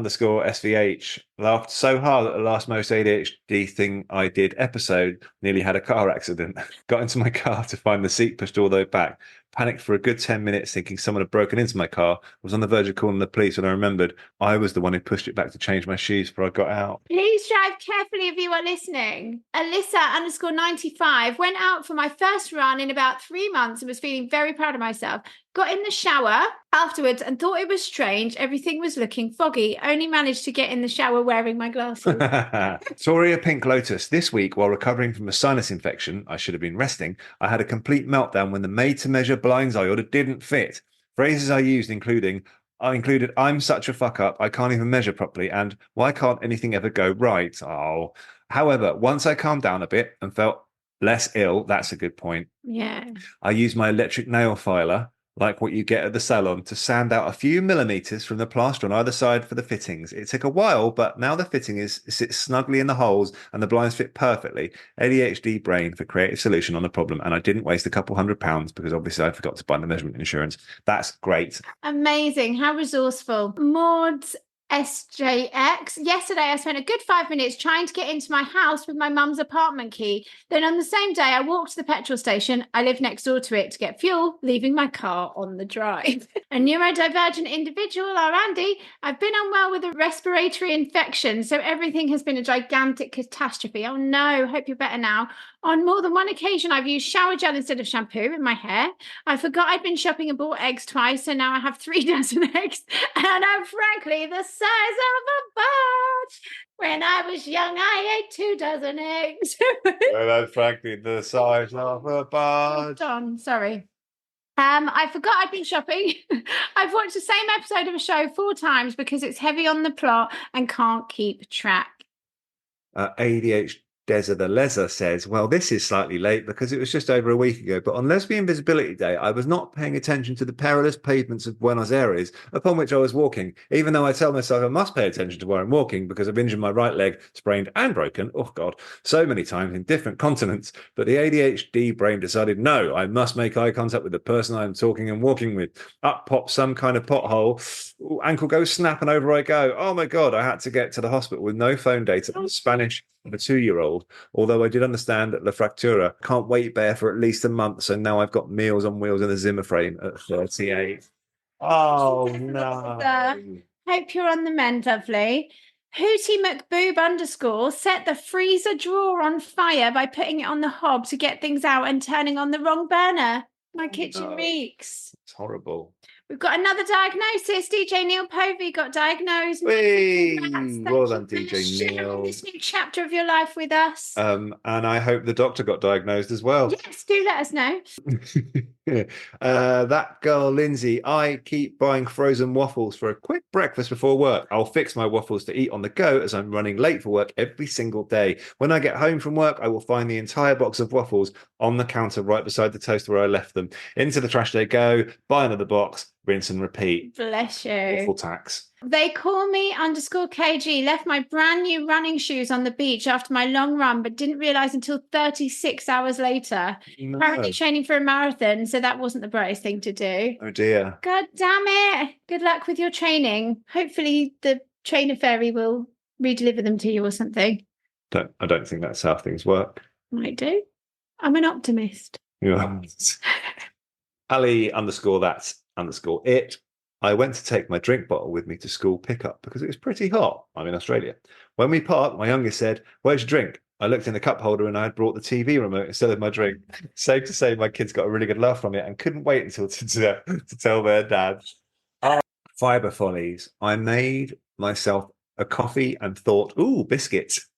laughed so hard at the last Most ADHD Thing I Did episode, nearly had a car accident. Got into my car to find the seat pushed all the way back. Panicked for a good 10 minutes thinking someone had broken into my car. Was on the verge of calling the police when I remembered I was the one who pushed it back to change my shoes before I got out. Please drive carefully if you are listening. Alyssa_95 went out for my first run in about 3 months and was feeling very proud of myself. Got in the shower afterwards and thought it was strange. Everything was looking foggy. Only managed to get in the shower wearing my glasses. Toria Pink Lotus. This week, while recovering from a sinus infection, I should have been resting, I had a complete meltdown when the made-to-measure blinds I ordered didn't fit. Phrases I used included, I'm such a fuck up, I can't even measure properly, and why can't anything ever go right? Oh. However, once I calmed down a bit and felt less ill, that's a good point. Yeah. I used my electric nail filer, like what you get at the salon, to sand out a few millimeters from the plaster on either side for the fittings. It took a while, but now the fitting sits snugly in the holes and the blinds fit perfectly. ADHD brain for creative solution on the problem, and I didn't waste a couple £100 because obviously I forgot to buy the measurement insurance. That's great. Amazing. How resourceful. Maud's SJX. Yesterday, I spent a good 5 minutes trying to get into my house with my mum's apartment key. Then on the same day, I walked to the petrol station. I live next door to it to get fuel, leaving my car on the drive. A neurodivergent individual, our Andy, I've been unwell with a respiratory infection, so everything has been a gigantic catastrophe. Oh no, hope you're better now. On more than one occasion, I've used shower gel instead of shampoo in my hair. I forgot I'd been shopping and bought eggs twice, so now I have 3 dozen eggs. And I'm frankly the size of a bird. When I was young, I ate 2 dozen eggs. Well, I'm frankly the size of a bird. Done. Sorry. I forgot I'd been shopping. I've watched the same episode of a show 4 times because it's heavy on the plot and can't keep track. ADHD Deza the Lezer says, well, this is slightly late because it was just over a week ago, but on Lesbian Visibility Day, I was not paying attention to the perilous pavements of Buenos Aires upon which I was walking, even though I tell myself I must pay attention to where I'm walking because I've injured my right leg, sprained and broken, oh God, so many times in different continents. But the ADHD brain decided, no, I must make eye contact with the person I'm talking and walking with. Up pops some kind of pothole, ankle goes snap and over I go. Oh my God, I had to get to the hospital with no phone data and the Spanish of a 2-year-old. old. Although I did understand that La Fractura can't wait bear for at least a month, so now I've got Meals on Wheels in the Zimmer frame at 38. Oh no. Hope you're on the mend, lovely. Hootie McBoob _ set the freezer drawer on fire by putting it on the hob to get things out and turning on the wrong burner. My kitchen reeks. It's horrible. We've got another diagnosis. DJ Neil Povey got diagnosed. Well done, DJ Neil. This new chapter of your life with us. And I hope the doctor got diagnosed as well. Yes, do let us know. That girl, Lindsay, I keep buying frozen waffles for a quick breakfast before work. I'll fix my waffles to eat on the go as I'm running late for work every single day. When I get home from work, I will find the entire box of waffles on the counter right beside the toaster where I left them. Into the trash they go, buy another box, rinse and repeat. Bless you. Awful tax. They call me _KG. Left my brand new running shoes on the beach after my long run, but didn't realise until 36 hours later. No. Apparently training for a marathon, so that wasn't the brightest thing to do. Oh dear. God damn it. Good luck with your training. Hopefully the trainer fairy will redeliver them to you or something. I don't think that's how things work. Might do. I'm an optimist. Yeah. Ali _it. I went to take my drink bottle with me to school pickup because it was pretty hot. I'm in Australia. When we parked, my youngest said, "Where's your drink?" I looked in the cup holder and I had brought the TV remote instead of my drink. Safe to say my kids got a really good laugh from it and couldn't wait until to tell their dad. Fibre follies. I made myself a coffee and thought, ooh, biscuits.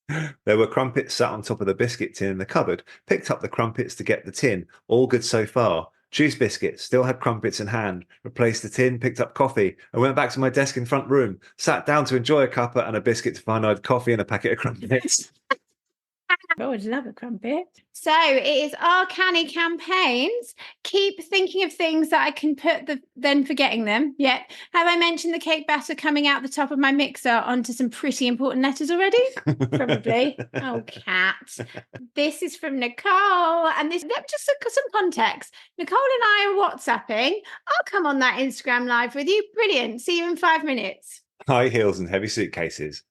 There were crumpets sat on top of the biscuit tin in the cupboard. Picked up the crumpets to get the tin. All good so far. Choose biscuits, still had crumpets in hand, replaced the tin, picked up coffee, and went back to my desk in front room, sat down to enjoy a cuppa and a biscuit to find I had coffee and a packet of crumpets. I would love a crumpet. So it is our canny campaigns. Keep thinking of things that I can put then forgetting them. Yet, have I mentioned the cake batter coming out the top of my mixer onto some pretty important letters already? Probably. Oh, cat. This is from Nicole. And this just some context. Nicole and I are WhatsApping. I'll come on that Instagram live with you. Brilliant. See you in 5 minutes. High heels and heavy suitcases.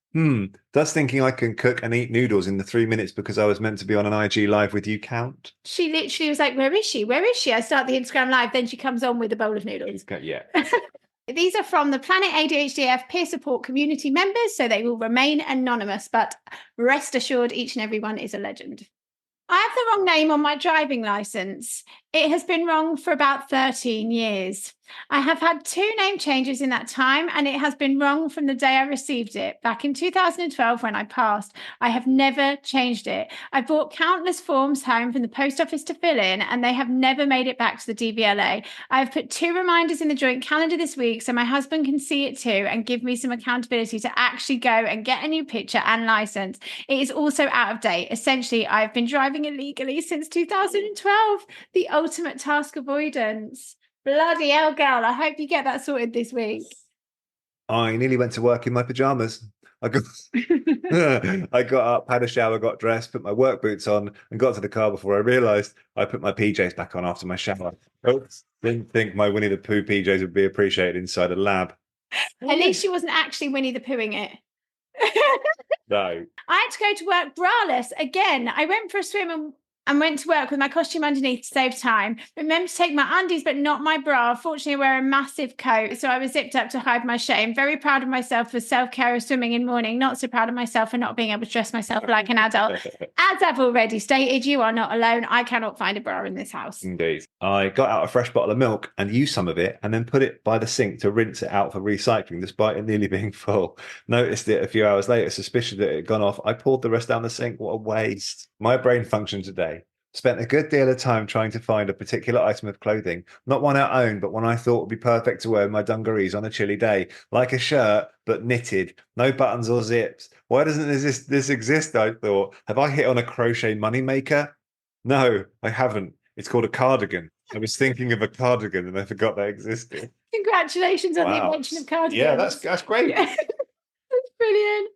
Does thinking I can cook and eat noodles in the 3 minutes because I was meant to be on an IG live with you count? She literally was like, where is she? Where is she? I start the Instagram live, then she comes on with a bowl of noodles. Yeah. These are from the Planet ADHDAF peer support community members, so they will remain anonymous, but rest assured each and every one is a legend. I have the wrong name on my driving licence. It has been wrong for about 13 years. I have had 2 name changes in that time, and it has been wrong from the day I received it. Back in 2012, when I passed, I have never changed it. I brought countless forms home from the post office to fill in, and they have never made it back to the DVLA. I have put 2 reminders in the joint calendar this week so my husband can see it too and give me some accountability to actually go and get a new picture and licence. It is also out of date. Essentially, I've been driving illegally since 2012. The ultimate task avoidance. Bloody hell, girl. I hope you get that sorted this week. I nearly went to work in my pajamas. I got up, had a shower, got dressed, put my work boots on, and got to the car before I realised I put my PJs back on after my shower. Oops, didn't think my Winnie the Pooh PJs would be appreciated inside a lab. At least she wasn't actually Winnie the Poohing it. No. I had to go to work braless again. I went for a swim and went to work with my costume underneath to save time. Remember to take my undies, but not my bra. Fortunately, I wear a massive coat, so I was zipped up to hide my shame. Very proud of myself for self-care of swimming in morning. Not so proud of myself for not being able to dress myself like an adult. As I've already stated, you are not alone. I cannot find a bra in this house. Indeed. I got out a fresh bottle of milk and used some of it and then put it by the sink to rinse it out for recycling, despite it nearly being full. Noticed it a few hours later, suspicious that it had gone off. I poured the rest down the sink. What a waste. My brain function today. Spent a good deal of time trying to find a particular item of clothing, not one I own, but one I thought would be perfect to wear in my dungarees on a chilly day, like a shirt, but knitted, no buttons or zips. Why doesn't this exist, I thought? Have I hit on a crochet moneymaker? No, I haven't. It's called a cardigan. I was thinking of a cardigan and I forgot that existed. Congratulations on the invention of cardigans. Yeah, that's great. That's brilliant.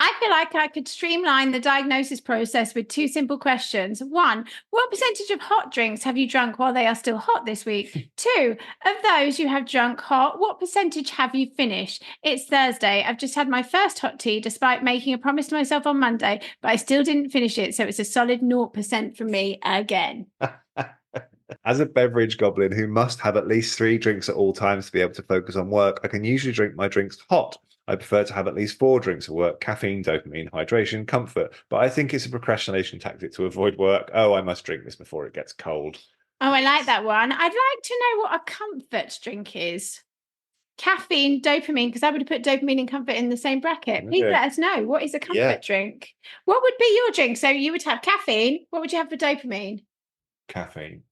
I feel like I could streamline the diagnosis process with 2 simple questions. 1, what percentage of hot drinks have you drunk while they are still hot this week? 2, of those you have drunk hot, what percentage have you finished? It's Thursday. I've just had my first hot tea despite making a promise to myself on Monday, but I still didn't finish it. So it's a solid 0% from me again. As a beverage goblin who must have at least 3 drinks at all times to be able to focus on work, I can usually drink my drinks hot. I prefer to have at least 4 drinks at work: caffeine, dopamine, hydration, comfort. But I think it's a procrastination tactic to avoid work. Oh, I must drink this before it gets cold. Oh, I like that one. I'd like to know what a comfort drink is. Caffeine, dopamine, because I would have put dopamine and comfort in the same bracket. Please let us know, what is a comfort drink? What would be your drink? So you would have caffeine. What would you have for dopamine? Caffeine.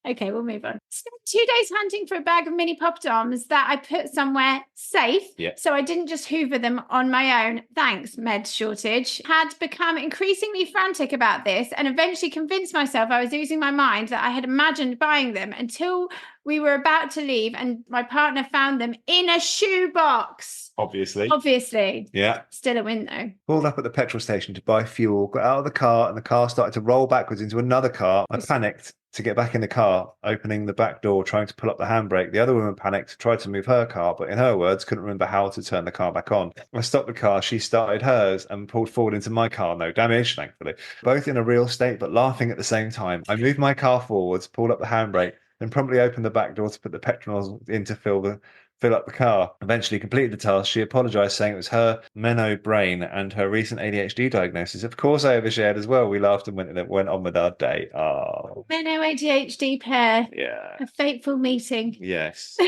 Okay, we'll move on. Spent 2 days hunting for a bag of mini Pop-Doms that I put somewhere safe, so I didn't just hoover them on my own. Thanks, med shortage. Had become increasingly frantic about this and eventually convinced myself I was losing my mind, that I had imagined buying them, until we were about to leave and my partner found them in a shoebox. Obviously. Yeah. Still a win though. Pulled up at the petrol station to buy fuel, got out of the car, and the car started to roll backwards into another car. I panicked to get back in the car, opening the back door, trying to pull up the handbrake. The other woman panicked, tried to move her car, but in her words, couldn't remember how to turn the car back on. I stopped the car, she started hers and pulled forward into my car. No damage, thankfully. Both in a real state, but laughing at the same time. I moved my car forwards, pulled up the handbrake, then promptly opened the back door to put the petrol nozzle in to fill up the car. Eventually completed the task. She apologized, saying it was her meno brain and her recent ADHD diagnosis. Of course, I overshared as well. We laughed and went on with our day. Oh, Meno ADHD pair. Yeah. A fateful meeting. Yes.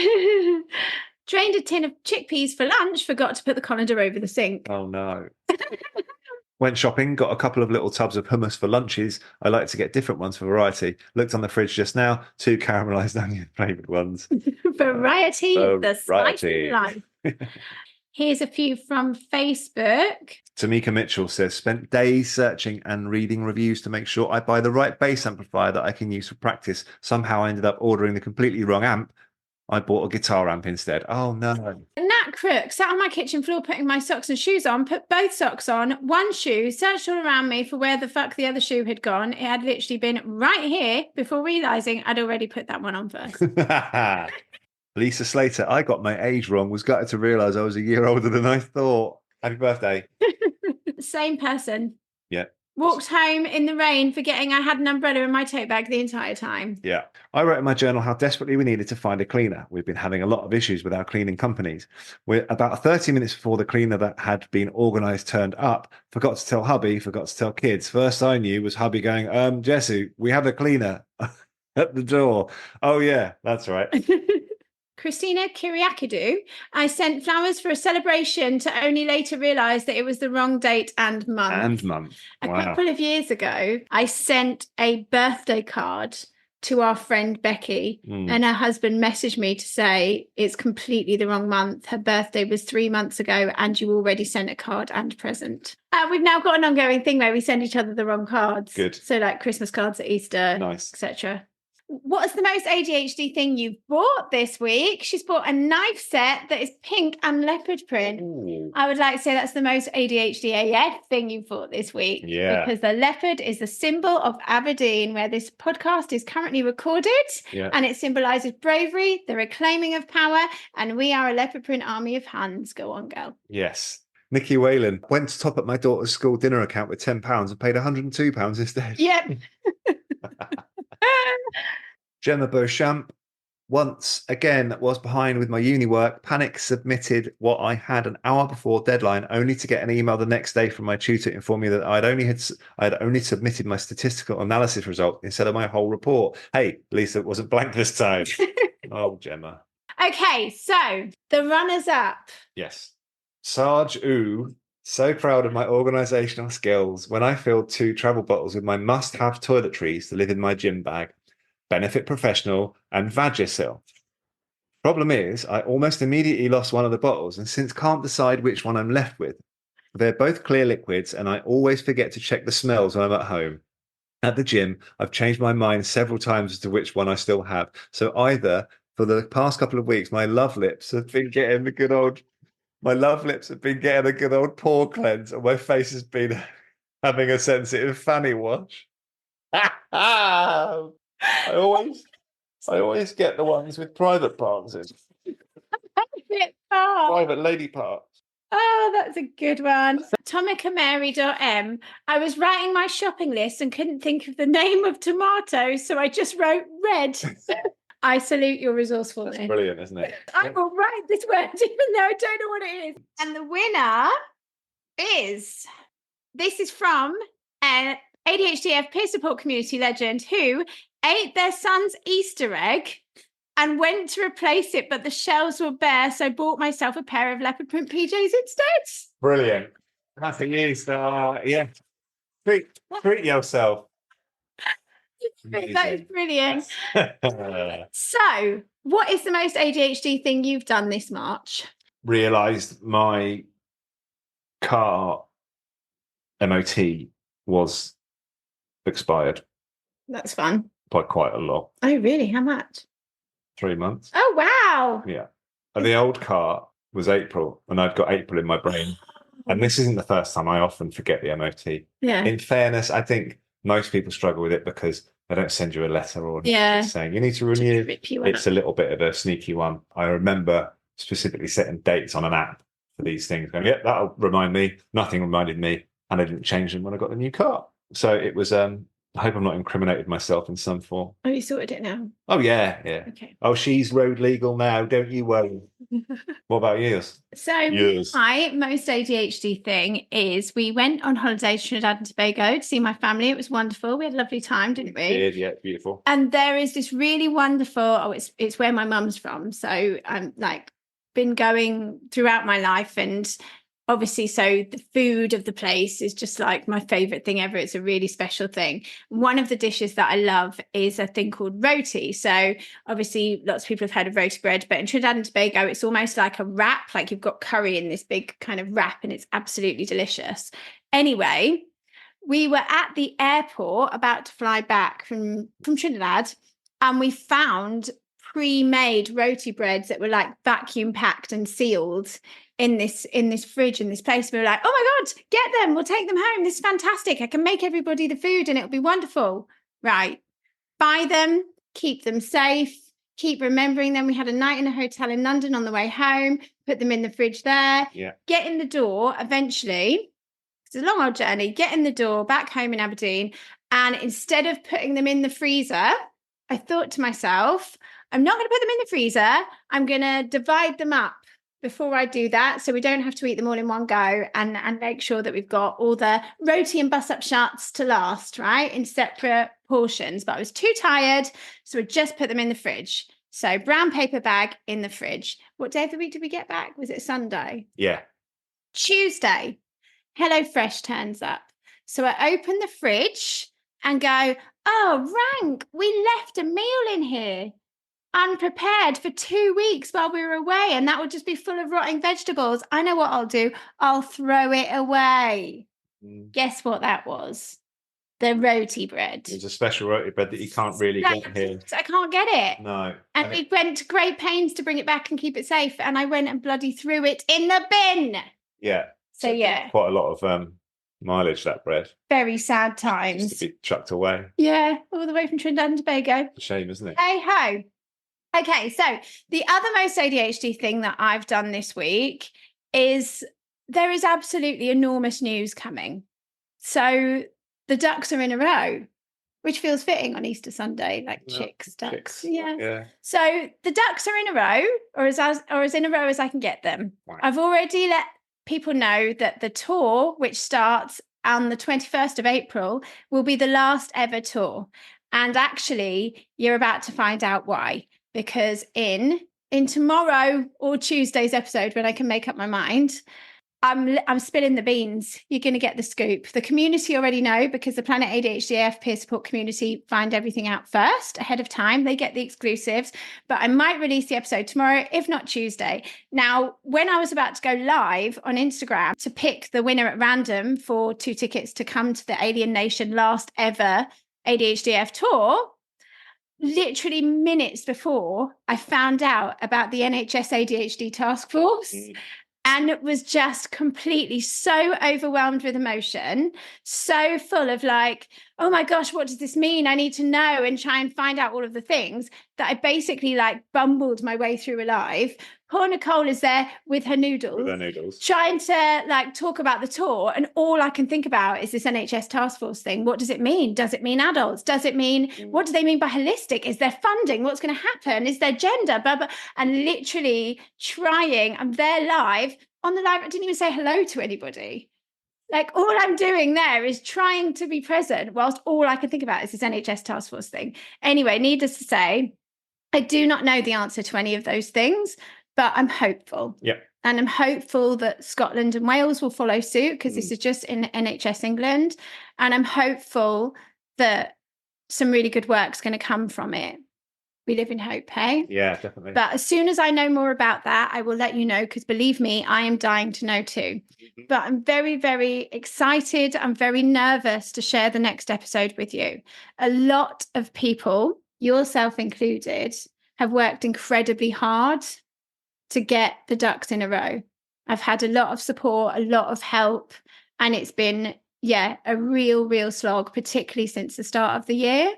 Drained a tin of chickpeas for lunch, forgot to put the colander over the sink. Oh, no. Went shopping, got a couple of little tubs of hummus for lunches. I like to get different ones for variety. Looked on the fridge just now, 2 caramelized onion flavored ones. Variety, the spice of life. Here's a few from Facebook. Tamika Mitchell says, spent days searching and reading reviews to make sure I buy the right bass amplifier that I can use for practice. Somehow I ended up ordering the completely wrong amp. I bought a guitar amp instead. Oh, no. Nat Crook sat on my kitchen floor putting my socks and shoes on, put both socks on, one shoe, searched all around me for where the fuck the other shoe had gone. It had literally been right here before realising I'd already put that one on first. Lisa Slater, I got my age wrong, was gutted to realise I was a year older than I thought. Happy birthday. Same person. Yeah. Walked home in the rain, forgetting I had an umbrella in my tote bag the entire time. Yeah. I wrote in my journal how desperately we needed to find a cleaner. We've been having a lot of issues with our cleaning companies. We're about 30 minutes before the cleaner that had been organised turned up. Forgot to tell hubby, forgot to tell kids. First I knew was hubby going, Jessie, we have a cleaner at the door. Oh, yeah, that's right. Christina Kyriakidou, I sent flowers for a celebration to only later realise that it was the wrong date and month. Wow. A couple of years ago, I sent a birthday card to our friend Becky, and her husband messaged me to say it's completely the wrong month. Her birthday was 3 months ago and you already sent a card and present. We've now got an ongoing thing where we send each other the wrong cards. Good. So like Christmas cards at Easter, nice, etc. What is the most ADHD thing you've bought this week? She's bought a knife set that is pink and leopard print. Ooh. I would like to say that's the most ADHD AF thing you've bought this week. Yeah. Because the leopard is the symbol of Aberdeen, where this podcast is currently recorded. Yeah. And it symbolises bravery, the reclaiming of power, and we are a leopard print army of hands. Go on, girl. Yes. Nikki Whalen went to top up my daughter's school dinner account with £10 and paid £102 instead. Yep. Gemma Beauchamp once again was behind with my uni work, panic submitted what I had an hour before deadline, only to get an email the next day from my tutor informing me that I'd only submitted my statistical analysis result instead of my whole report. Hey, at least it wasn't blank this time. Oh, Gemma. Okay, so the runners up. Yes. Sarge Ooh, so proud of my organisational skills when I filled 2 travel bottles with my must-have toiletries to live in my gym bag. Benefit Professional and Vagisil. Problem is, I almost immediately lost one of the bottles and since can't decide which one I'm left with. They're both clear liquids and I always forget to check the smells when I'm at home. At the gym, I've changed my mind several times as to which one I still have. So either, for the past couple of weeks, my love lips have been getting the good old My love lips have been getting a good old pore cleanse, and my face has been having a sensitive fanny wash. I always get the ones with private parts in. Private lady parts. Oh, that's a good one. TomicaMary.m. I was writing my shopping list and couldn't think of the name of tomatoes, so I just wrote red. I salute your resourcefulness. That's brilliant, isn't it? I will write this word even though I don't know what it is. And the winner is, this is from an ADHDAF peer support community legend who ate their son's Easter egg and went to replace it, but the shelves were bare, so bought myself a pair of leopard print PJs instead. Brilliant. Happy Easter. Yeah. Treat yourself. That is brilliant. So, what is the most ADHD thing you've done this March? Realised my car MOT was expired That's fun. by quite a lot. Oh, really? How much? 3 months. Oh, wow. Yeah. And the old car was April, and I'd got April in my brain. And this isn't the first time. I often forget the MOT. Yeah. In fairness, I think most people struggle with it because they don't send you a letter or saying you need to renew. It's a little bit of a sneaky one. I remember specifically setting dates on an app for these things. Going, yeah, that'll remind me. Nothing reminded me, and I didn't change them when I got the new car. So it was. I hope I'm not incriminated myself in some form. Oh, you sorted it now? Oh yeah, yeah. Okay. Oh, she's road legal now. Don't you worry. What about yours? So my most ADHD thing is we went on holiday to Trinidad and Tobago to see my family. It was wonderful. We had a lovely time, didn't we? Yeah, beautiful. And there is this really wonderful, it's where my mum's from. So I'm like been going throughout my life, and obviously, so the food of the place is just like my favorite thing ever. It's a really special thing. One of the dishes that I love is a thing called roti. So obviously lots of people have heard of roti bread, but in Trinidad and Tobago, it's almost like a wrap, like you've got curry in this big kind of wrap, and it's absolutely delicious. Anyway, we were at the airport about to fly back from Trinidad, and we found pre-made roti breads that were like vacuum packed and sealed in this fridge in this place. We were like, oh my God, get them, we'll take them home, this is fantastic, I can make everybody the food and it'll be wonderful. Right, buy them, keep them safe, keep remembering them. We had a night in a hotel in London on the way home, put them in the fridge there. Get in the door eventually, it's a long old journey, get in the door back home in Aberdeen, and instead of putting them in the freezer, I thought to myself, I'm not going to put them in the freezer, I'm going to divide them up before I do that, so we don't have to eat them all in one go, and make sure that we've got all the roti and bus-up shots to last, right, in separate portions. But I was too tired, so I just put them in the fridge. So brown paper bag in the fridge. What day of the week did we get back? Was it Sunday? Yeah. Tuesday, HelloFresh turns up. So I open the fridge and go, oh, rank, we left a meal in here unprepared for 2 weeks while we were away, and that would just be full of rotting vegetables. I know what I'll do. I'll throw it away. Guess what that was? The roti bread. It's a special roti bread that you can't really get here. I can't get it. No. And we went to great pains to bring it back and keep it safe, and I went and bloody threw it in the bin. Yeah. So yeah. Quite a lot of mileage, that bread. Very sad times. Just to be chucked away. Yeah, all the way from Trinidad and Tobago. A shame, isn't it? Hey ho. Okay, so the other most ADHD thing that I've done this week is there is absolutely enormous news coming. So the ducks are in a row, which feels fitting on Easter Sunday, like ducks. Yeah. So the ducks are in a row, or as in a row as I can get them. Wow. I've already let people know that the tour, which starts on the 21st of April, will be the last ever tour. And actually, you're about to find out why. Because in tomorrow or Tuesday's episode, when I can make up my mind, I'm spilling the beans. You're going to get the scoop. The community already know, because the Planet ADHD AF peer support community find everything out first ahead of time. They get the exclusives, but I might release the episode tomorrow, if not Tuesday. Now, when I was about to go live on Instagram to pick the winner at random for 2 tickets to come to the Alien Nation last ever ADHDAF tour, literally minutes before, I found out about the NHS ADHD task force. and was just completely so overwhelmed with emotion, so full of like, oh my gosh, what does this mean? I need to know and try and find out all of the things, that I basically like bumbled my way through Alive. Poor Nicole is there with her noodles, trying to like talk about the tour, and all I can think about is this NHS task force thing. What does it mean? Does it mean adults? Does it mean, what do they mean by holistic? Is there funding? What's going to happen? Is there gender? Blah, blah. And literally trying, I'm there live. On the live, I didn't even say hello to anybody. Like, all I'm doing there is trying to be present whilst all I can think about is this NHS task force thing. Anyway, needless to say, I do not know the answer to any of those things, but I'm hopeful. Yeah. And I'm hopeful that Scotland and Wales will follow suit, because this is just in NHS England. And I'm hopeful that some really good work's going to come from it. We live in hope, hey? Yeah, definitely. But as soon as I know more about that, I will let you know, because believe me, I am dying to know too. But I'm very, very excited. I'm very nervous to share the next episode with you. A lot of people, yourself included, have worked incredibly hard to get the ducks in a row. I've had a lot of support, a lot of help, and it's been, a real slog, particularly since the start of the year.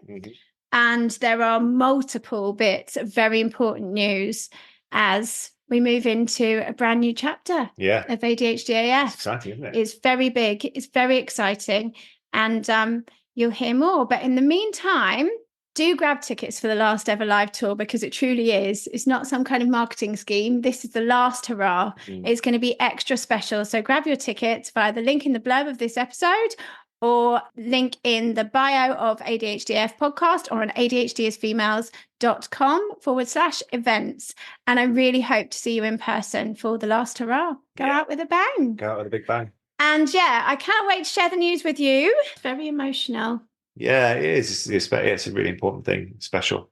And there are multiple bits of very important news as we move into a brand new chapter of ADHD AF. It's exciting, isn't it? It's very big. It's very exciting. And you'll hear more. But in the meantime, do grab tickets for the last ever live tour, because it truly is. It's not some kind of marketing scheme. This is the last hurrah. It's going to be extra special. So grab your tickets via the link in the blurb of this episode, or link in the bio of ADHDAF podcast, or on adhdsfemales.com/events. And I really hope to see you in person for the last hurrah. Go out with a bang. Go out with a big bang. And I can't wait to share the news with you. It's very emotional. Yeah, it is. It's a really important thing. Special.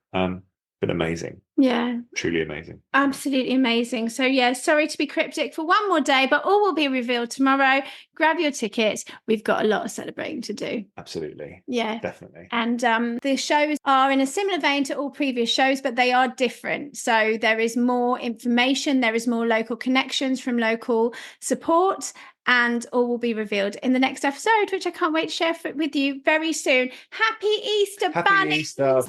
But amazing. Yeah. Truly amazing. Absolutely amazing. So sorry to be cryptic for one more day, but all will be revealed tomorrow. Grab your tickets. We've got a lot of celebrating to do. Absolutely. Yeah. Definitely. And the shows are in a similar vein to all previous shows, but they are different. So there is more information, there is more local connections from local support, and all will be revealed in the next episode, which I can't wait to share with you very soon. Happy Easter, Happy Bunnies! Easter.